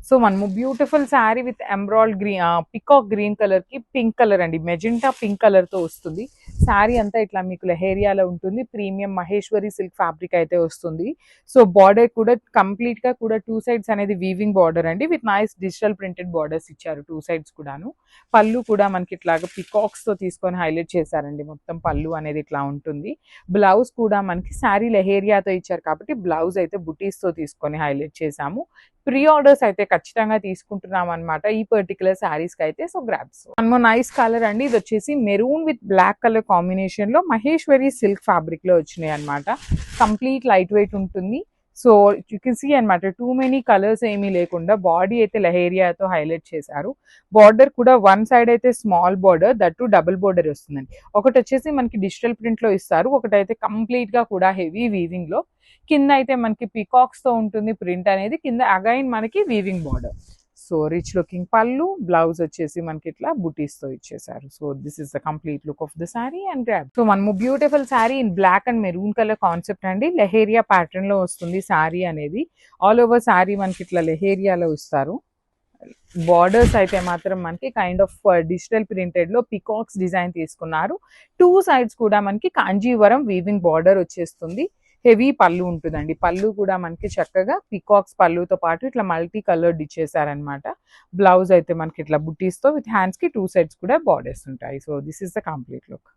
So మనము beautiful sari with emerald green, peacock green colour కి pink colour అండి, magenta pink colour తో వస్తుంది. శారీ అంతా ఇట్లా మీకు లెహేరియాలో ఉంటుంది. ప్రీమియం మహేశ్వరి సిల్క్ ఫ్యాబ్రిక్ అయితే వస్తుంది. సో బార్డర్ కూడా కంప్లీట్ గా కూడా టూ సైడ్స్ అనేది వీవింగ్ బార్డర్ అండి, with nice digital printed borders ఇచ్చారు టూ సైడ్స్ కూడాను. పళ్ళు కూడా మనకి ఇట్లాగా పికాక్స్ తో తీసుకొని హైలైట్ చేశారండి. మొత్తం పళ్ళు అనేది ఇట్లా ఉంటుంది. బ్లౌజ్ కూడా మనకి శారీ లెహేరియాతో ఇచ్చారు కాబట్టి బ్లౌజ్ అయితే బుటీస్ తో తీసుకొని హైలైట్ చేశాము. ప్రీ ఆర్డర్స్ అయితే ఖచ్చితంగా తీసుకుంటున్నాం అనమాట ఈ పర్టికులర్ శారీస్ కి అయితే. So grabs one more nice colour అండి, ఇది వచ్చేసి maroon with black colour combination లో మహేశ్వరి సిల్క్ ఫ్యాబ్రిక్ లో వచ్చినాయి అనమాట. కంప్లీట్ లైట్ వెయిట్ ఉంటుంది. సో యూ కెన్ సీ అనమాట టూ మెనీ కలర్స్ ఏమీ లేకుండా బాడీ అయితే లెహేరియాతో హైలైట్ చేశారు. బార్డర్ కూడా వన్ సైడ్ అయితే small border, that double border వస్తుందండి. ఒకటి వచ్చేసి మనకి డిజిటల్ ప్రింట్ లో ఇస్తారు, ఒకటైతే కంప్లీట్ గా కూడా హెవీ వీవింగ్ లో. కింద అయితే మనకి పికాక్స్ తో ఉంటుంది ప్రింట్ అనేది, కింద అగైన్ మనకి weaving border. So rich looking పళ్ళు, బ్లౌజ్ వచ్చేసి మనకి ఇట్లా బుటీస్ తో ఇచ్చేసారు. So this is the complete look of the saree and grab. So మనము beautiful saree in black and maroon colour concept అండి, లెహేరియా ప్యాటర్న్ లో వస్తుంది శారీ అనేది. ఆల్ ఓవర్ శారీ మనకి ఇట్లా లెహేరియాలో ఇస్తారు. బార్డర్స్ అయితే మాత్రం మనకి కైండ్ ఆఫ్ డిజిటల్ ప్రింటెడ్ లో పికాక్స్ డిజైన్ తీసుకున్నారు. టూ సైడ్స్ కూడా మనకి కాంజీవరం వీవింగ్ బార్డర్ వచ్చేస్తుంది. హెవీ పళ్ళు ఉంటుందండి, పళ్ళు కూడా మనకి చక్కగా పికాక్స్ పళ్ళుతో పాటు ఇట్లా మల్టీ కలర్డ్ ఇచ్చేసారనమాట. బ్లౌజ్ అయితే మనకి ఇట్లా బుటీస్ తో విత్ హ్యాండ్స్ కి టూ సైడ్స్ కూడా బార్డర్స్ ఉంటాయి. So this is the complete look.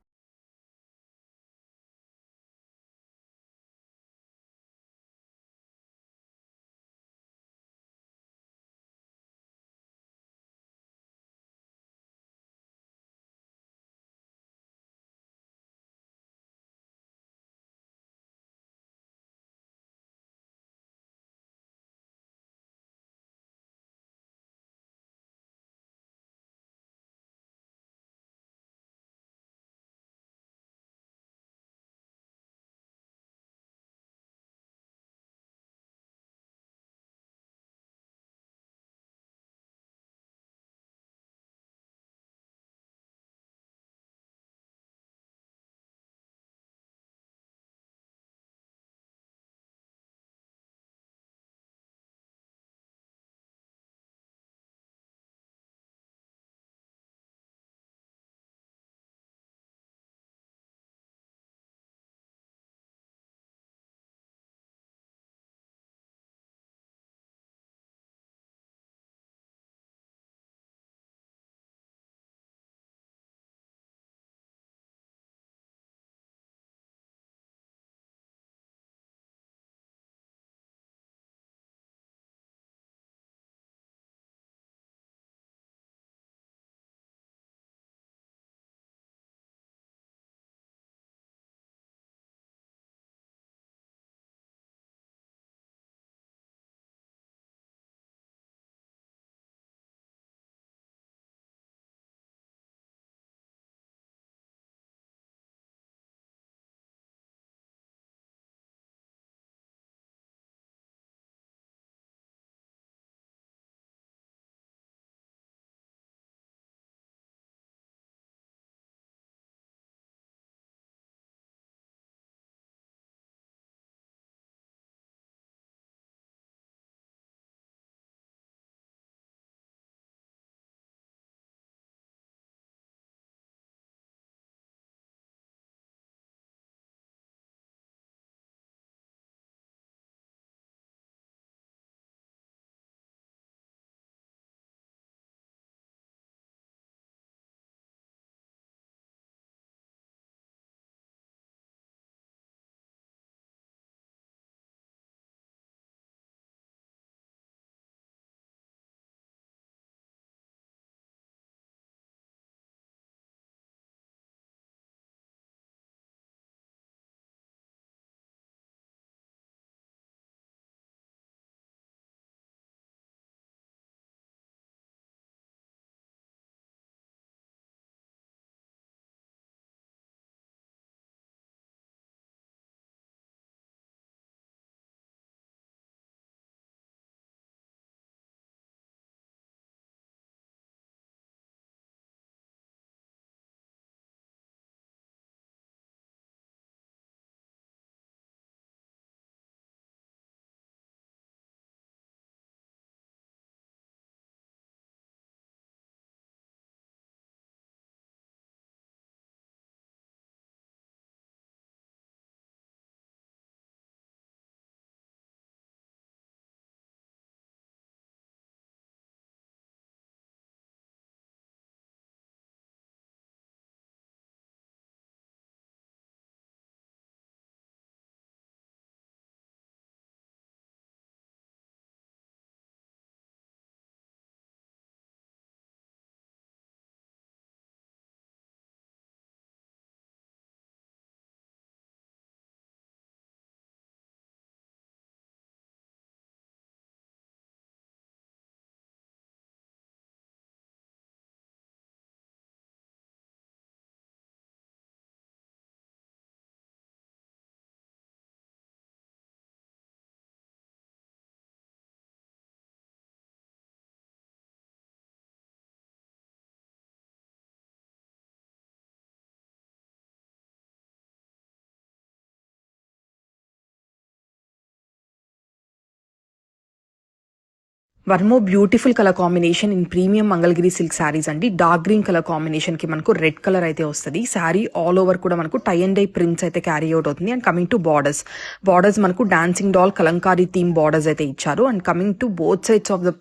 One more beautiful colour combination in premium Mangalagiri silk saris అండి. డార్క్ గ్రీన్ కలర్ కాంబినేషన్ కి మనకు రెడ్ కలర్ అయితే వస్తుంది. శారీ ఆల్ ఓవర్ కూడా మనకు టై అండ్ డై ప్రింట్స్ అయితే క్యారీ అవుట్ అవుతుంది. అండ్ కమింగ్ టు బార్డర్స్ మనకు dancing doll Kalamkari theme borders అయితే ఇచ్చారు. And coming to both sides of the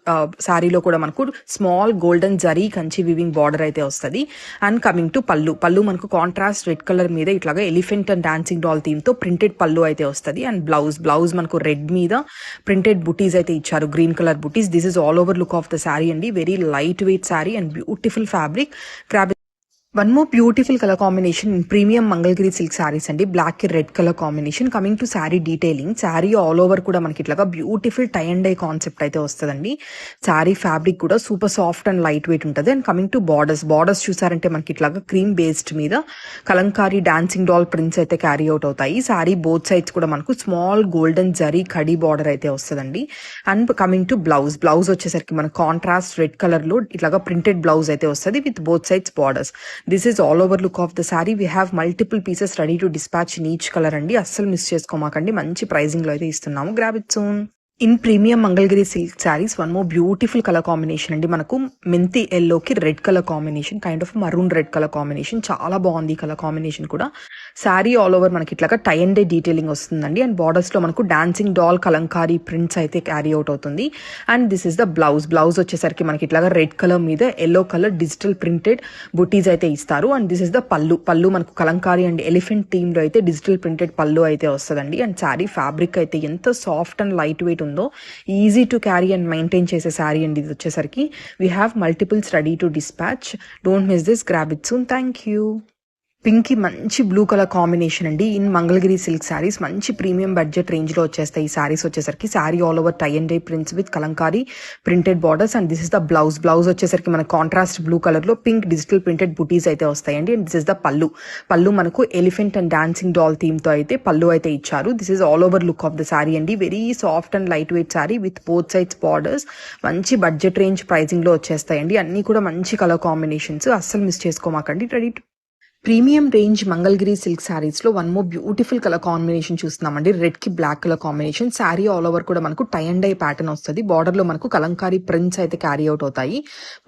శారీలో కూడా మనకు small golden zari Kanchi weaving border అయితే వస్తుంది. అండ్ కమింగ్ టు పళ్ళు మనకు కాంట్రాస్ట్ రెడ్ కలర్ మీద ఇట్లాగా elephant and dancing doll theme తో ప్రింటెడ్ పళ్ళు అయితే వస్తుంది. అండ్ బ్లౌజ్ మనకు రెడ్ మీద ప్రింటెడ్ బుటీస్ అయితే ఇచ్చారు, green colour butis. This is all over look of the saree and very lightweight saree and beautiful fabric. Grab one more beautiful colour combination in premium Mangalagiri silk saris అండి. Black కి red colour combination. Coming to sari detailing, sari all over కూడా మనకి ఇట్లాగా beautiful tie and dye concept అయితే వస్తుందండి. Sari fabric కూడా super soft and light weight ఉంటుంది. And coming to borders చూసారంటే మనకి ఇట్లాగా క్రీమ్ బేస్డ్ మీద కలంకారీ డాన్సింగ్ డాల్ ప్రింట్స్ అయితే క్యారీ అవుట్ అవుతాయి. శారీ బోత్ సైడ్స్ కూడా మనకు small golden zari khadi border అయితే వస్తుందండి. అండ్ కమింగ్ టు బ్లౌజ్ వచ్చేసరికి మన కాంట్రాస్ట్ రెడ్ కలర్ లో ఇట్లాగా ప్రింటెడ్ బ్లౌజ్ అయితే వస్తుంది with both sides borders. This is all over look of the saree. We have multiple pieces ready to dispatch in each color అండి. అస్సలు miss చేసుకోమాకండి, మంచి pricing లో అయితే ఇస్తున్నాము. Grab it soon. In premium Mangalagiri silk saris one more beautiful colour combination అండి. మనకు మెంతి ఎల్లోకి red colour combination, kind of maroon red colour combination. చాలా బాగుంది ఈ కలర్ కాంబినేషన్ కూడా. శారీ ఆల్ ఓవర్ మనకి ఇట్లాగా టై అండ్ డే డీటెయిలింగ్ వస్తుందండి. అండ్ బార్డర్స్ లో మనకు డాన్సింగ్ డాల్ కలంకారీ ప్రింట్స్ అయితే క్యారీ అవుట్ అవుతుంది. And this is the blouse వచ్చేసరికి మనకి ఇట్లాగా రెడ్ కలర్ మీద ఎల్లో కలర్ డిజిటల్ ప్రింటెడ్ బుటీస్ అయితే ఇస్తారు. అండ్ దిస్ ఇస్ ద పళ్ళు మనకు కలంకారీ అండ్ ఎలిఫెంట్ థీమ్ లో అయితే డిజిటల్ ప్రింటెడ్ పళ్ళు అయితే వస్తుందండి. అండ్ శారీ ఫ్యాబ్రిక్ అయితే ఎంత సాఫ్ట్ అండ్ లైట్ వెయిట్ ఉందో, easy to carry and maintain చేసే శారీ అండి ఇది వచ్చేసరికి. We have multiples ready to dispatch. Don't miss this. Grab it soon. Thank you. Pink కి మంచి బ్లూ కలర్ కాంబినేషన్ అండి. ఇన్ మంగళగిరి సిల్క్ శారీస్ మంచి ప్రీమియం బడ్జెట్ రేంజ్ లో వచ్చేస్తాయి ఈ శారీస్ వచ్చేసరికి. Sari all over tie and dye prints with Kalamkari printed borders. And this is the blouse వచ్చేసరికి మన కాంట్రాస్ట్ బ్లూ కలర్ లో పింక్ డిజిటల్ ప్రింటెడ్ బుటీస్ అయితే వస్తాయండి. అండ్ దిస్ ఇస్ ద పళ్ళు మనకు elephant and dancing doll theme తో అయితే పళ్ళు అయితే ఇచ్చారు. This is all over look of the saree అండి. Very soft and light weight saree with both sides borders. మంచి బడ్జెట్ రేంజ్ ప్రైజింగ్ లో వచ్చేస్తాయండి. అన్ని కూడా మంచి కలర్ కాంబినేషన్స్, అస్సలు మిస్ చేసుకోమాకండి. Ready premium range Mangalagiri silk sarees లో one more beautiful colour combination చూస్తున్నామండి. రెడ్ కి black colour combination. Sari all over కూడా మనకు టై అండ్ డై ప్యాటర్న్ వస్తుంది. బార్డర్ లో మనకు కలంకారీ ప్రింట్స్ అయితే క్యారీ అవుట్ అవుతాయి.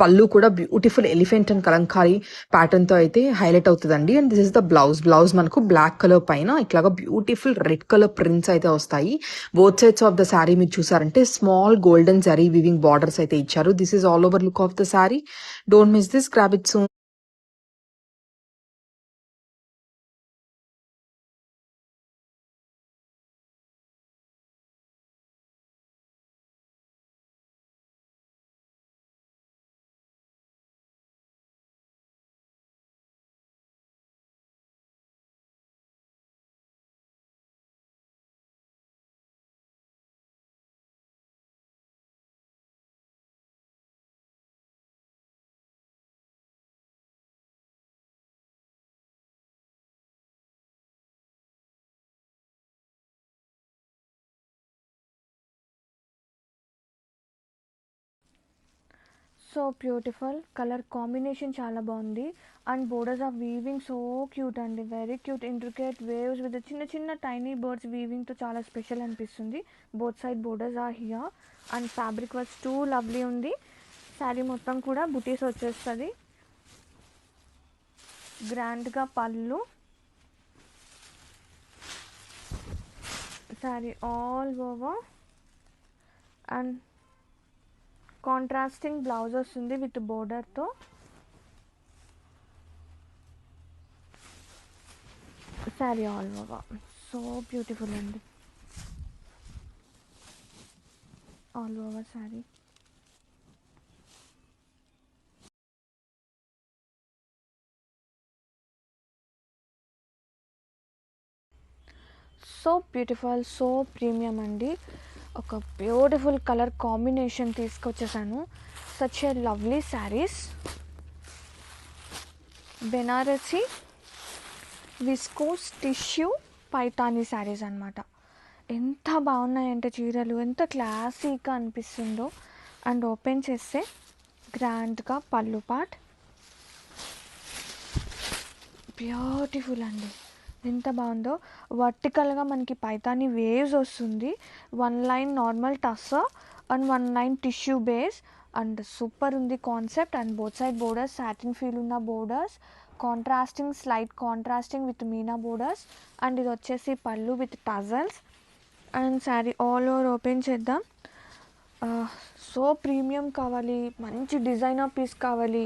పళ్ళు కూడా beautiful elephant and Kalamkari pattern తో అయితే హైలైట్ అవుతుందండి. And this is the blouse మనకు బ్లాక్ కలర్ పైన ఇట్లాగా బ్యూటిఫుల్ రెడ్ కలర్ ప్రింట్స్ అయితే వస్తాయి. Both sides of the sari మీరు చూసారంటే small golden zari weaving borders అయితే ఇచ్చారు. This is all over look of the saree. Don't miss this. Grab it soon. So beautiful colour combination చాలా బాగుంది. And borders of weaving so cute అండి, very cute. Intricate weaves with చిన్న చిన్న tiny birds వీవింగ్తో చాలా special అనిపిస్తుంది. Both side borders are here. And fabric was too lovely ఉంది. Saree మొత్తం కూడా బుటీస్ వచ్చేస్తుంది. గ్రాండ్గా పళ్ళు, saree all over and contrasting blouse వస్తుంది విత్ బోర్డర్తో. Saree all over so beautiful అండి, all over saree. So beautiful, so premium అండి. ఒక బ్యూటిఫుల్ కలర్ కాంబినేషన్ తీసుకొచ్చేసాను. Such a lovely sarees, Banarasi viscose tissue Paithani sarees అనమాట. ఎంత బాగున్నాయంటే చీరలు, ఎంత క్లాసీగా అనిపిస్తుందో. అండ్ ఓపెన్ చేస్తే గ్రాండ్గా పళ్ళు పార్ట్, బ్యూటిఫుల్ అండి, ఎంత బాగుందో. వర్టికల్గా మనకి పైతానీ వేవ్స్ వస్తుంది. One line normal tussar and 1 line tissue base and super ఉంది concept. And both side borders satin feel ఉన్న borders, contrasting slight contrasting with meena borders. And ఇది వచ్చేసి పళ్ళు with tassels. And saree all over open చేద్దాం. So premium కావాలి, మంచి designer piece కావాలి,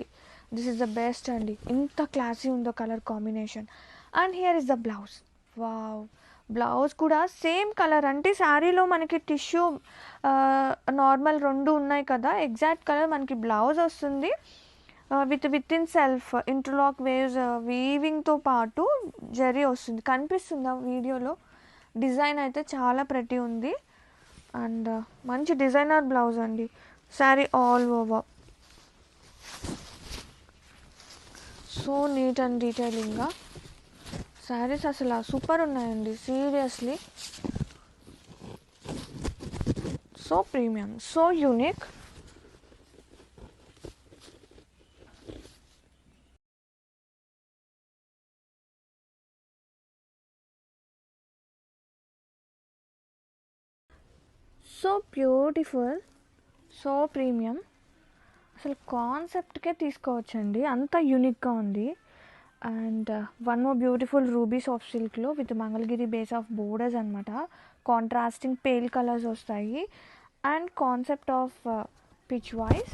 this is the best అండి. ఇంత క్లాసీ ఉందో colour combination. And here is the blouse. Wow, blouse కూడా సేమ్ కలర్. అంటే శారీలో మనకి టిష్యూ నార్మల్ రెండు ఉన్నాయి కదా, ఎగ్జాక్ట్ కలర్ మనకి బ్లౌజ్ వస్తుంది with in self interlock weaves వీవింగ్తో పాటు జరీ వస్తుంది. కనిపిస్తుందా వీడియోలో? డిజైన్ అయితే చాలా ప్రతి ఉంది. అండ్ మంచి డిజైనర్ బ్లౌజ్ అండి. Saree all over so neat and డీటెయిలింగ్గా శారీస్ అసలు సూపర్ ఉన్నాయండి, seriously. So premium, so unique. So beautiful, so premium. అసలు కాన్సెప్ట్కే తీసుకోవచ్చండి, అంత యూనిక్గా ఉంది. And one more beautiful ruby soft సిల్క్లో with Mangalagiri base of borders అనమాట. కాంట్రాస్టింగ్ పేల్ కలర్స్ వస్తాయి. And concept of pitch voice.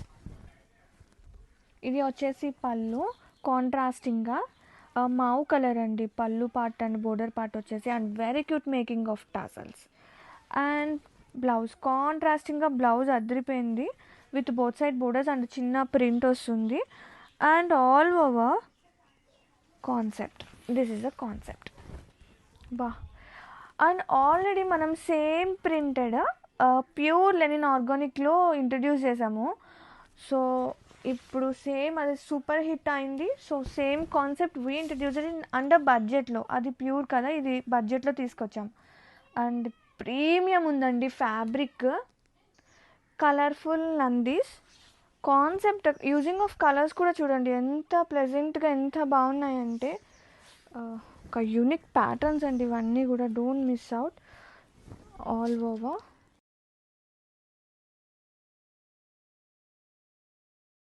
ఇది వచ్చేసి పళ్ళు కాంట్రాస్టింగ్గా మావు కలర్ అండి పళ్ళు పార్ట్ అండ్ బోర్డర్ పార్ట్ వచ్చేసి. And very cute making of tassels. And blouse కాంట్రాస్టింగ్గా బ్లౌజ్ అదిరిపోయింది with both side borders and చిన్న ప్రింట్ వస్తుంది. And all over concept, this is a concept. బా. అండ్ ఆల్రెడీ మనం same printed pure linen ఆర్గానిక్లో introduce చేసాము. So ఇప్పుడు same అది సూపర్ హిట్ అయింది. So same concept we introduced in under బడ్జెట్లో. అది ప్యూర్ కదా, ఇది బడ్జెట్లో తీసుకొచ్చాం. అండ్ ప్రీమియం ఉందండి ఫ్యాబ్రిక్. కలర్ఫుల్ నందీస్ కాన్సెప్ట్ యూజింగ్ ఆఫ్ కలర్స్ కూడా చూడండి ఎంత ప్లెజెంట్గా ఎంత బాగున్నాయంటే. ఒక యూనిక్ ప్యాటర్న్స్ అండి ఇవన్నీ కూడా, don't miss out. All over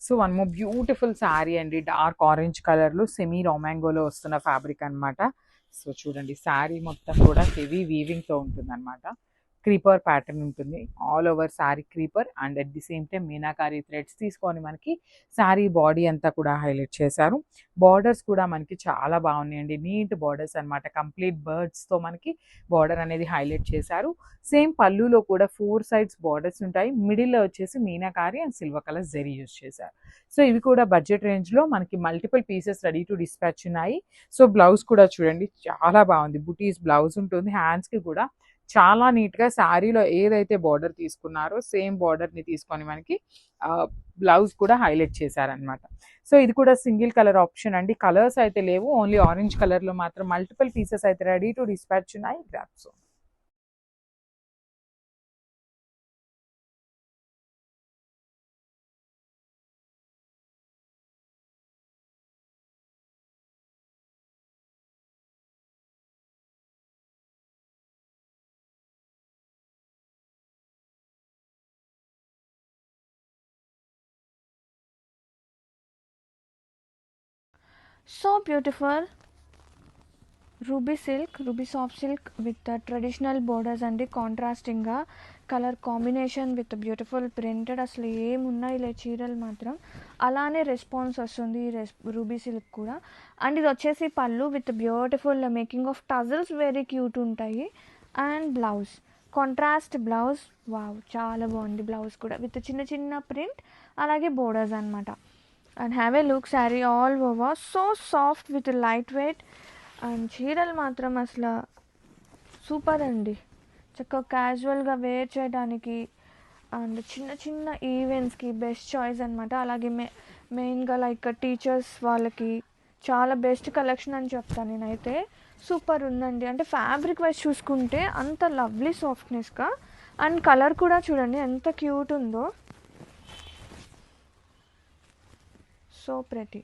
so one more beautiful sari అండి, డార్క్ ఆరెంజ్ కలర్లో సెమీ రామాంగోలో వస్తున్న ఫ్యాబ్రిక్ అనమాట. సో చూడండి శారీ మొత్తం కూడా హెవీ వీవింగ్తో ఉంటుంది అనమాట. క్రీపర్ ప్యాటర్న్ ఉంటుంది, all over sari creeper. And at the same time meenakari threads తీసుకొని మనకి శారీ బాడీ అంతా కూడా హైలైట్ చేశారు. బార్డర్స్ కూడా మనకి చాలా బాగున్నాయండి, నీట్ బార్డర్స్ అనమాట. కంప్లీట్ బర్డ్స్తో మనకి బార్డర్ అనేది హైలైట్ చేశారు. సేమ్ పళ్ళులో కూడా 4 sides బార్డర్స్ ఉంటాయి. మిడిల్లో వచ్చేసి meenakari and silver colour zari use చేశారు. సో ఇవి కూడా బడ్జెట్ రేంజ్లో మనకి multiple pieces ready to dispatch ఉన్నాయి. సో బ్లౌజ్ కూడా చూడండి చాలా బాగుంది, బుటీస్ బ్లౌజ్ ఉంటుంది. హ్యాండ్స్కి కూడా చాలా నీట్గా శారీలో ఏదైతే బార్డర్ తీసుకున్నారో సేమ్ బార్డర్ని తీసుకొని మనకి బ్లౌజ్ కూడా హైలైట్ చేశారనమాట. సో ఇది కూడా సింగిల్ కలర్ ఆప్షన్ అండి, కలర్స్ అయితే లేవు, ఓన్లీ ఆరెంజ్ కలర్లో మాత్రం మల్టిపుల్ పీసెస్ అయితే రెడీ టు డిస్పాచ్ ఉన్నాయి. గ్రాప్స్. So beautiful ruby silk, ruby soft silk with traditional borders అండి. కాంట్రాస్టింగ్గా colour combination with beautiful printed. అసలు ఏమున్నాయి లే చీరలు మాత్రం అలానే రెస్పాన్స్ వస్తుంది ఈ రూబీ సిల్క్ కూడా. అండ్ ఇది వచ్చేసి పళ్ళు with beautiful making of tassels, very cute ఉంటాయి. And blouse contrast blouse. Wow, చాలా బాగుంది బ్లౌజ్ కూడా విత్ చిన్న చిన్న ప్రింట్ అలాగే బోర్డర్స్ అనమాట. And have a look sari all over so soft with light weight. And చీరలు మాత్రం అసలు సూపర్ అండి, చక్కగా క్యాజువల్గా వేర్ చేయడానికి అండ్ చిన్న చిన్న ఈవెంట్స్కి బెస్ట్ చాయిస్ అనమాట. అలాగే మెయిన్గా లైక్ టీచర్స్ వాళ్ళకి చాలా బెస్ట్ కలెక్షన్ అని చెప్తాను నేనైతే. సూపర్ ఉందండి, అంటే ఫ్యాబ్రిక్ వైజ్ చూసుకుంటే అంత లవ్లీ సాఫ్ట్నెస్గా. అండ్ కలర్ కూడా చూడండి ఎంత క్యూట్ ఉందో, సో ప్రెటీ.